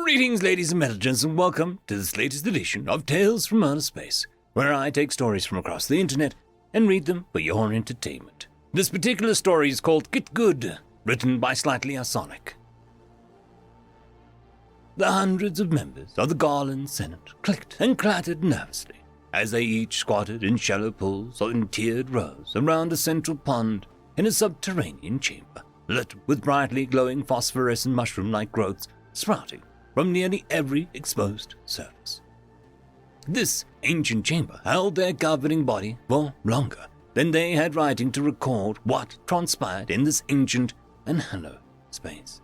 Greetings, ladies and gents, and welcome to this latest edition of Tales from Outer Space, where I take stories from across the internet and read them for your entertainment. This particular story is called Git Gud, written by Slightly Arsonic. The hundreds of members of the Garland Senate clicked and clattered nervously as they each squatted in shallow pools or in tiered rows around a central pond in a subterranean chamber, lit with brightly glowing phosphorescent mushroom-like growths sprouting from nearly every exposed surface. This ancient chamber held their governing body for longer than they had writing to record what transpired in this ancient and hallowed space.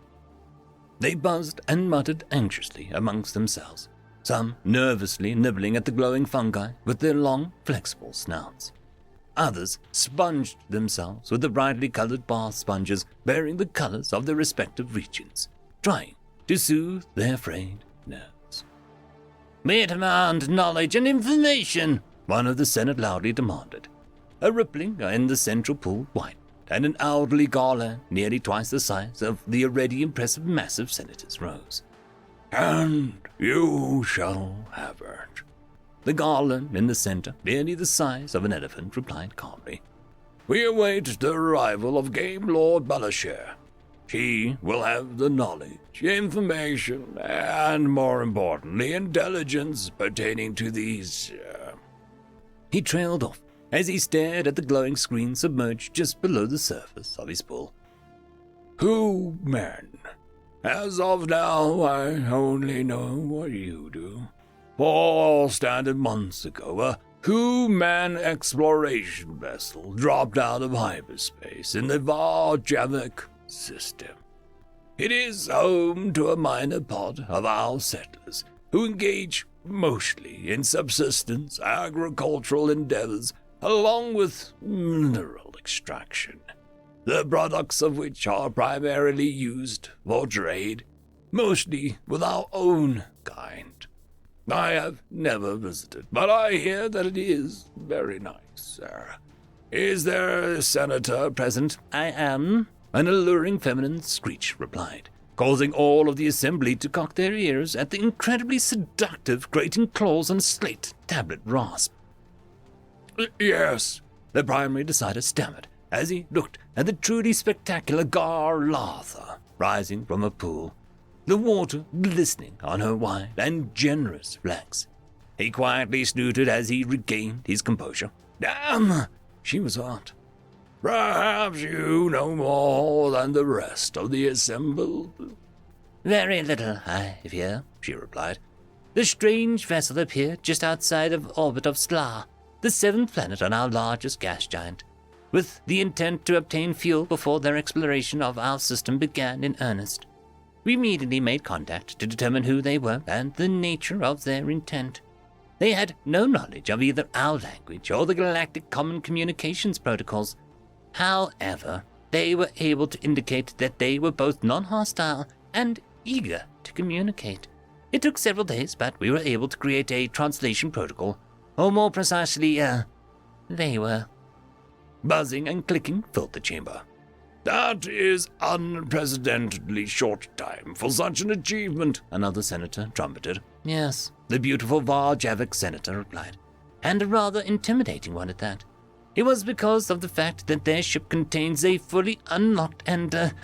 They buzzed and muttered anxiously amongst themselves, some nervously nibbling at the glowing fungi with their long, flexible snouts. Others sponged themselves with the brightly colored bath sponges bearing the colors of their respective regions, trying to soothe their frayed nerves. "We demand knowledge and information," one of the Senate loudly demanded. A rippling in the central pool widened, and an elderly Garland, nearly twice the size of the already impressive massive senators, rose. "And you shall have it." The Garland in the center, nearly the size of an elephant, replied calmly. "We await the arrival of Game Lord Balashir. She will have the knowledge, information, and more importantly, intelligence pertaining to these, He trailed off as he stared at the glowing screen submerged just below the surface of his pool. "Who men? As of now, I only know what you do. 4 standard months ago, a Human exploration vessel dropped out of hyperspace in the Varjavik system. It is home to a minor pod of our settlers who engage mostly in subsistence agricultural endeavors along with mineral extraction, the products of which are primarily used for trade, mostly with our own kind. I have never visited, but I hear that it is very nice, sir. Is there a senator present?" "I am," an alluring feminine screech replied, causing all of the assembly to cock their ears at the incredibly seductive grating claws on a slate tablet rasp. "Yes," the primary decider stammered as he looked at the truly spectacular Garlatha rising from a pool, the water glistening on her wide and generous flanks. He quietly snooted as he regained his composure. "Damn, she was hot." "Perhaps you know more than the rest of the assembled." "Very little, I fear," she replied. "The strange vessel appeared just outside of orbit of Sla, the 7th planet on our largest gas giant, with the intent to obtain fuel before their exploration of our system began in earnest. We immediately made contact to determine who they were and the nature of their intent. They had no knowledge of either our language or the Galactic Common Communications Protocols. However, they were able to indicate that they were both non-hostile and eager to communicate. It took several days, but we were able to create a translation protocol, or more precisely, they were." Buzzing and clicking filled the chamber. "That is unprecedentedly short time for such an achievement," another senator trumpeted. "Yes," the beautiful Varjavik senator replied, "and a rather intimidating one at that. It was because of the fact that their ship contains a fully unlocked and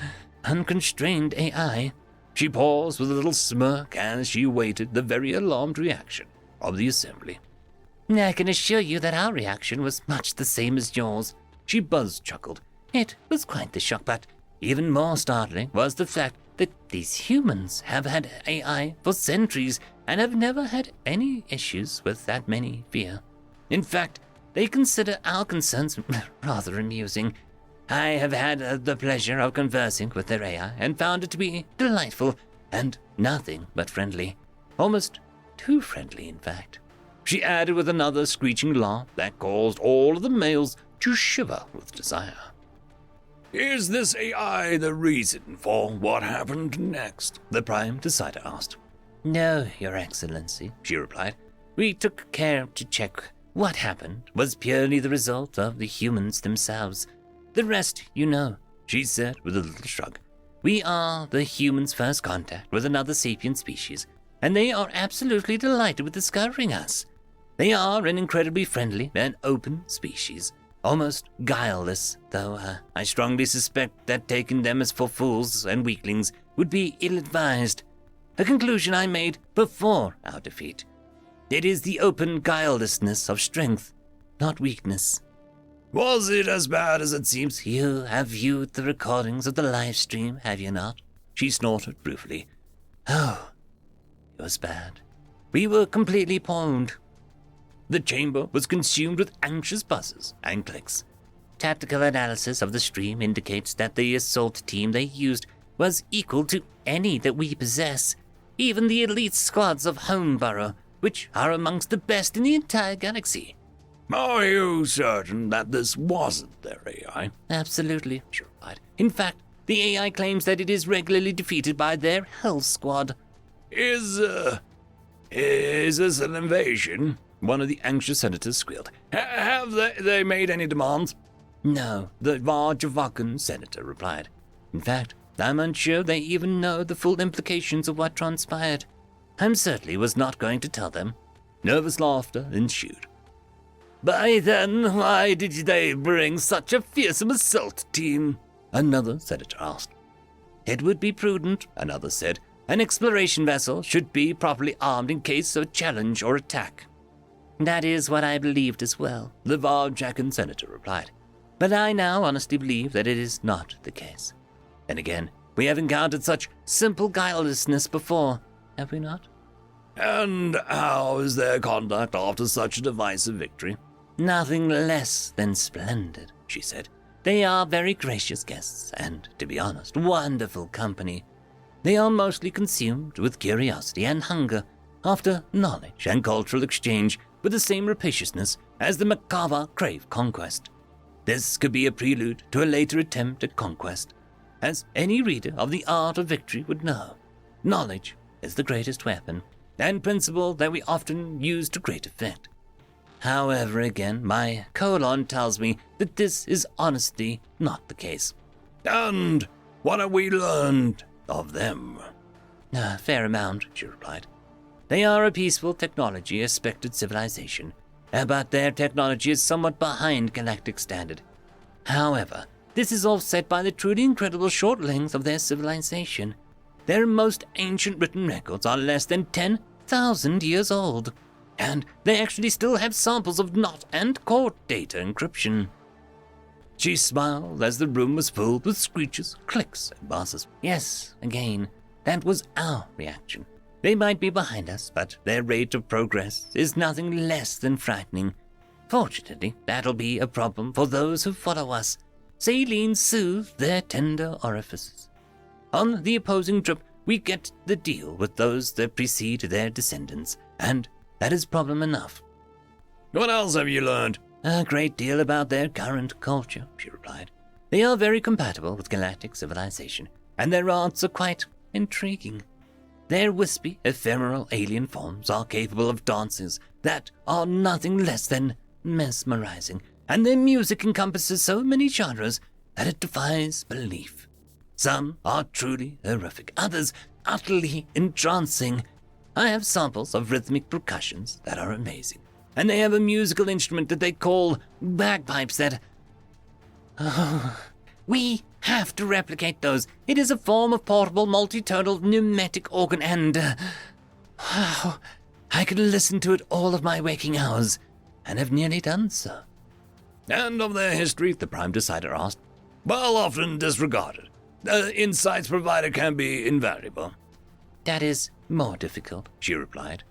unconstrained AI." She paused with a little smirk as she awaited the very alarmed reaction of the assembly. "I can assure you that our reaction was much the same as yours," she buzz-chuckled. "It was quite the shock, but even more startling was the fact that these humans have had AI for centuries and have never had any issues with that many fear. In fact, they consider our concerns rather amusing. I have had the pleasure of conversing with their AI and found it to be delightful and nothing but friendly. Almost too friendly, in fact." She added with another screeching laugh that caused all of the males to shiver with desire. "Is this AI the reason for what happened next?" the Prime Decider asked. "No, Your Excellency," she replied. "We took care to check what happened was purely the result of the humans themselves. The rest you know," she said with a little shrug. We are the humans' first contact with another sapient species, and they are absolutely delighted with discovering us. They are an incredibly friendly and open species, almost guileless, though I strongly suspect that taking them as for fools and weaklings would be ill-advised, a conclusion I made before our defeat. It is the open guilelessness of strength, not weakness. Was it as bad as it seems? You have viewed the recordings of the live stream, have you not? She snorted ruefully. Oh, it was bad. We were completely pawned. The chamber was consumed with anxious buzzes and clicks. Tactical analysis of the stream indicates that the assault team they used was equal to any that we possess, even the elite squads of Homeborough, which are amongst the best in the entire galaxy. Are you certain that this wasn't their AI? Absolutely, she replied. In fact, the AI claims that it is regularly defeated by their Hell Squad. Is this an invasion? One of the anxious senators squealed. Have they made any demands? No, the Varjavakan senator replied. In fact, I'm unsure they even know the full implications of what transpired. I certainly was not going to tell them. Nervous laughter ensued. By then, why did they bring such a fearsome assault team? Another senator asked. It would be prudent, another said. An exploration vessel should be properly armed in case of challenge or attack. That is what I believed as well, the Varjakan senator replied. But I now honestly believe that it is not the case. And again, we have encountered such simple guilelessness before, have we not? And how is their conduct after such a divisive victory? Nothing less than splendid, she said. They are very gracious guests and, to be honest, wonderful company. They are mostly consumed with curiosity and hunger after knowledge and cultural exchange with the same rapaciousness as the Makava crave conquest. This could be a prelude to a later attempt at conquest. As any reader of the art of victory would know, knowledge is the greatest weapon and principle that we often use to great effect. However, again, my colon tells me that this is honestly not the case. And what have we learned of them? A fair amount, she replied. They are a peaceful technology-aspected civilization, but their technology is somewhat behind galactic standard. However, this is offset by the truly incredible short length of their civilization. Their most ancient written records are less than 10,000 years old, and they actually still have samples of knot and core data encryption. She smiled as the room was filled with screeches, clicks, and buzzes. Yes, again, that was our reaction. They might be behind us, but their rate of progress is nothing less than frightening. Fortunately, that'll be a problem for those who follow us. Saline soothe their tender orifices. On the opposing trip, we get the deal with those that precede their descendants, and that is problem enough. What else have you learned? A great deal about their current culture, she replied. They are very compatible with galactic civilization, and their arts are quite intriguing. Their wispy, ephemeral alien forms are capable of dances that are nothing less than mesmerizing, and their music encompasses so many genres that it defies belief. Some are truly horrific, others utterly entrancing. I have samples of rhythmic percussions that are amazing, and they have a musical instrument that they call bagpipes that... Oh, we have to replicate those. It is a form of portable multi-tonal pneumatic organ and... wow, I could listen to it all of my waking hours, and have nearly done so. And of their history, the Prime Decider asked. Well, often disregarded. Insights provided can be invaluable. That is more difficult, she replied.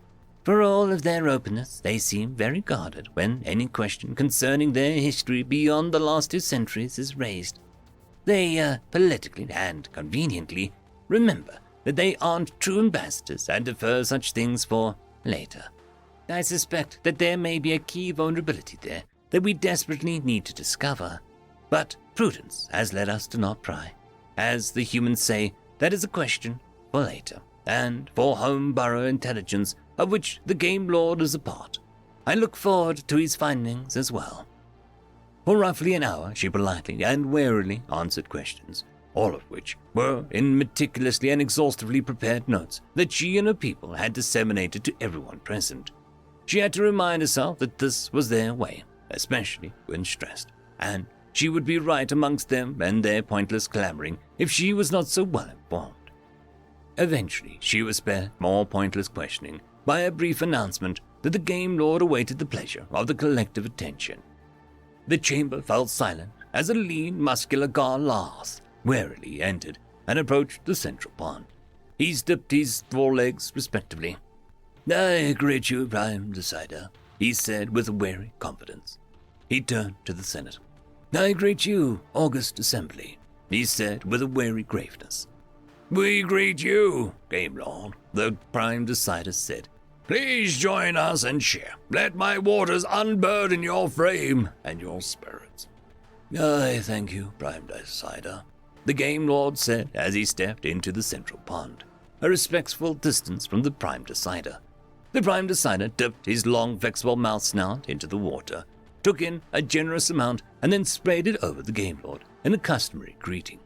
For all of their openness, they seem very guarded when any question concerning their history beyond the last 2 centuries is raised. They, politically and conveniently, remember that they aren't true ambassadors and defer such things for later. I suspect that there may be a key vulnerability there that we desperately need to discover, but prudence has led us to not pry. As the humans say, that is a question for later, and for Homeborough intelligence, of which the Game Lord is a part. I look forward to his findings as well. For roughly an hour, she politely and warily answered questions, all of which were in meticulously and exhaustively prepared notes that she and her people had disseminated to everyone present. She had to remind herself that this was their way, especially when stressed, and she would be right amongst them and their pointless clamoring if she was not so well informed. Eventually, she was spared more pointless questioning by a brief announcement that the Game Lord awaited the pleasure of the collective attention. The chamber fell silent as a lean, muscular Garlath warily entered and approached the central pond. He dipped his forelegs respectively. "I greet you, Prime Decider," he said with a wary confidence. He turned to the Senate. "I greet you, August Assembly," he said with a wary graveness. "We greet you, Game Lord," the Prime Decider said. "Please join us and share. Let my waters unburden your frame and your spirits." "I thank you, Prime Decider," the Game Lord said as he stepped into the central pond, a respectful distance from the Prime Decider. The Prime Decider dipped his long, flexible mouth snout into the water, took in a generous amount, and then sprayed it over the Game Lord in a customary greeting.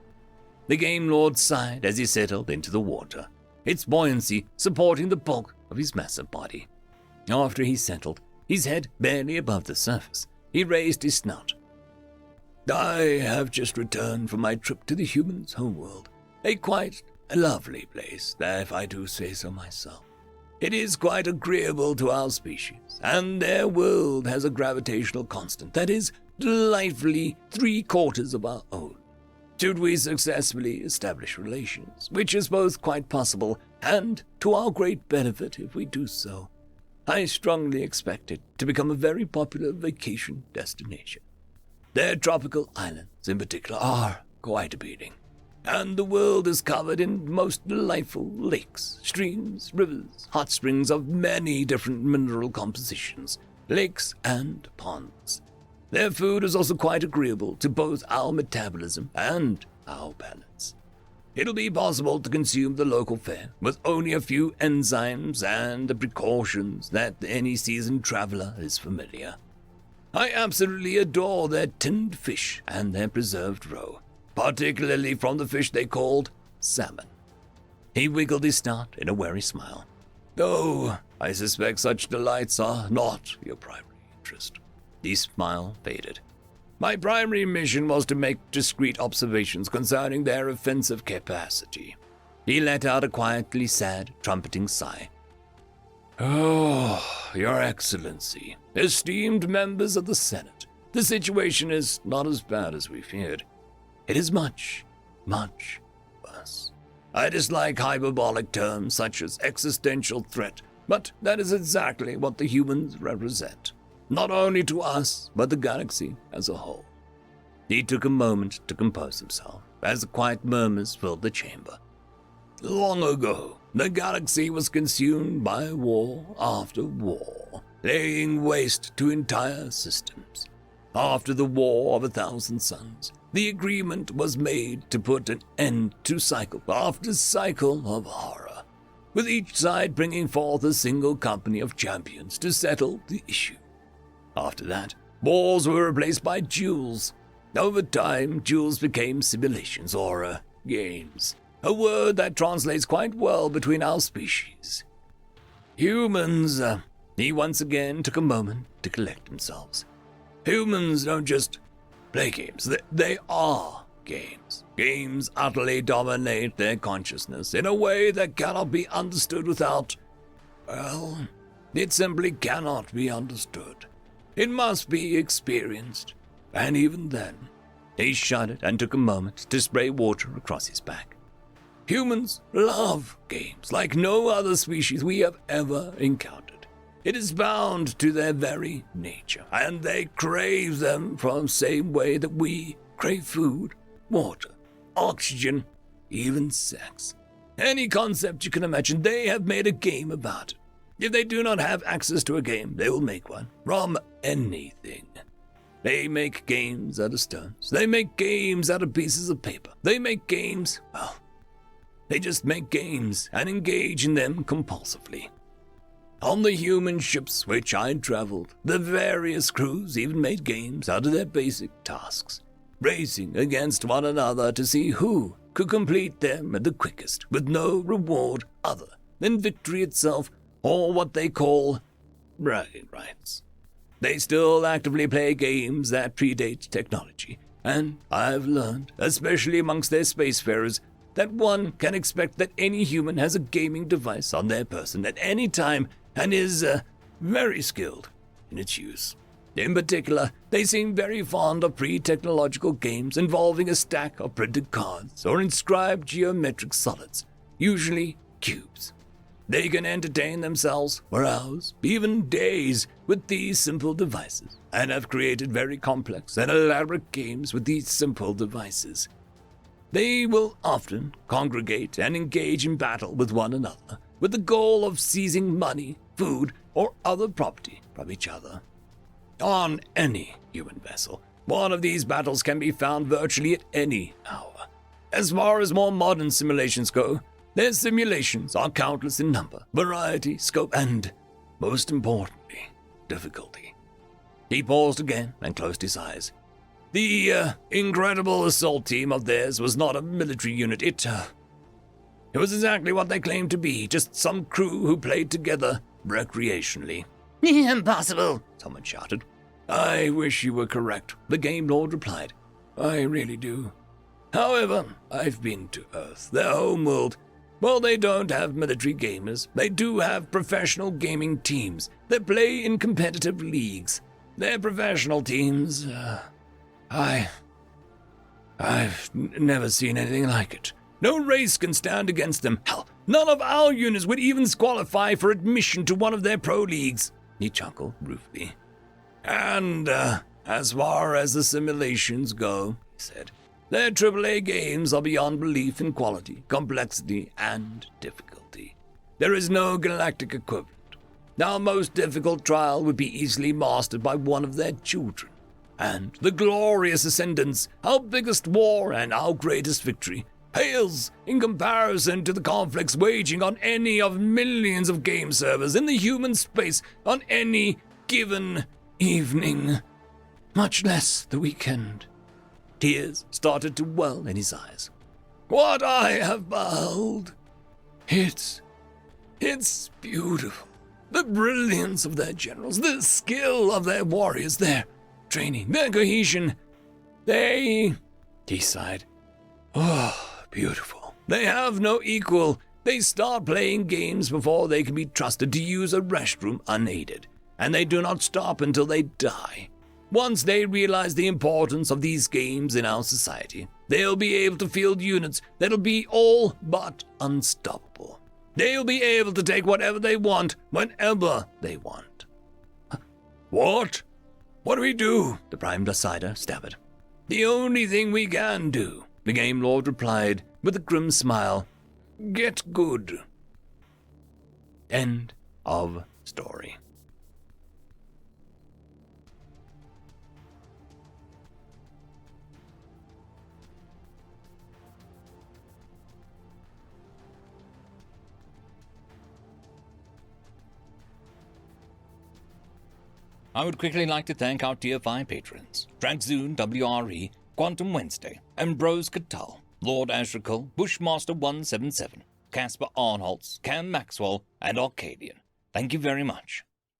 The Game Lord sighed as he settled into the water, its buoyancy supporting the bulk of his massive body. After he settled, his head barely above the surface, he raised his snout. "I have just returned from my trip to the humans' homeworld, quite a lovely place, if I do say so myself. It is quite agreeable to our species, and their world has a gravitational constant that is delightfully 3/4 of our own. Should we successfully establish relations, which is both quite possible and to our great benefit if we do so, I strongly expect it to become a very popular vacation destination. Their tropical islands, in particular, are quite appealing, and the world is covered in most delightful lakes, streams, rivers, hot springs of many different mineral compositions, lakes and ponds. Their food is also quite agreeable to both our metabolism and our palates. It'll be possible to consume the local fare with only a few enzymes and the precautions that any seasoned traveler is familiar. I absolutely adore their tinned fish and their preserved roe, particularly from the fish they called salmon." He wiggled his snout in a wary smile. "Though I suspect such delights are not your primary interest." The smile faded. "My primary mission was to make discreet observations concerning their offensive capacity." He let out a quietly sad, trumpeting sigh. "Oh, Your Excellency, esteemed members of the Senate, the situation is not as bad as we feared. It is much, much worse. I dislike hyperbolic terms such as existential threat, but that is exactly what the humans represent. Not only to us, but the galaxy as a whole." He took a moment to compose himself as the quiet murmurs filled the chamber. "Long ago, the galaxy was consumed by war after war, laying waste to entire systems. After the War of 1,000 Suns, the agreement was made to put an end to cycle after cycle of horror, with each side bringing forth a single company of champions to settle the issue. After that, wars were replaced by duels. Over time, duels became simulations or games, a word that translates quite well between our species. Humans, he once again took a moment to collect themselves. Humans don't just play games, they are games. Games utterly dominate their consciousness in a way that cannot be understood without, well, it simply cannot be understood. It must be experienced, and even then, he shuddered and took a moment to spray water across his back. Humans love games like no other species we have ever encountered. It is bound to their very nature, and they crave them from the same way that we crave food, water, oxygen, even sex. Any concept you can imagine, they have made a game about it. If they do not have access to a game, they will make one from anything. They make games out of stones. They make games out of pieces of paper. They make games, well, they just make games and engage in them compulsively. On the human ships which I traveled, the various crews even made games out of their basic tasks, racing against one another to see who could complete them at the quickest, with no reward other than victory itself, or what they call bragging rights. They still actively play games that predate technology, and I've learned, especially amongst their spacefarers, that one can expect that any human has a gaming device on their person at any time and is very skilled in its use. In particular, they seem very fond of pre-technological games involving a stack of printed cards or inscribed geometric solids, usually cubes. They can entertain themselves for hours, even days, with these simple devices, and have created very complex and elaborate games with these simple devices. They will often congregate and engage in battle with one another, with the goal of seizing money, food, or other property from each other. On any human vessel, one of these battles can be found virtually at any hour. As far as more modern simulations go, their simulations are countless in number, variety, scope, and, most importantly, difficulty. He paused again and closed his eyes. The incredible assault team of theirs was not a military unit. It was exactly what they claimed to be, just some crew who played together recreationally. Impossible, someone shouted. I wish you were correct, the Game Lord replied. I really do. However, I've been to Earth, their homeworld. Well, they don't have military gamers. They do have professional gaming teams that play in competitive leagues. Their professional teams, I've never seen anything like it. No race can stand against them. Hell, none of our units would even qualify for admission to one of their pro leagues. He chuckled ruefully. And, as far as the simulations go, he said, their AAA games are beyond belief in quality, complexity, and difficulty. There is no galactic equivalent. Our most difficult trial would be easily mastered by one of their children. And the glorious ascendance, our biggest war and our greatest victory, pales in comparison to the conflicts waging on any of millions of game servers in the human space on any given evening, much less the weekend. Tears started to well in his eyes. What I have beheld, it's beautiful. The brilliance of their generals, the skill of their warriors, their training, their cohesion. He sighed. Oh, beautiful. They have no equal. They start playing games before they can be trusted to use a restroom unaided, and they do not stop until they die. Once they realize the importance of these games in our society, they'll be able to field units that'll be all but unstoppable. They'll be able to take whatever they want, whenever they want. What? What do we do? The Prime Decider stammered. The only thing we can do, the Game Lord replied with a grim smile. Get good. End of story. I would quickly like to thank our Tier 5 patrons, Traxoon WRE, Quantum Wednesday, Ambrose Catal, Lord Ashrakul, Bushmaster 177, Casper Arnholtz, Cam Maxwell, and Arcadian. Thank you very much.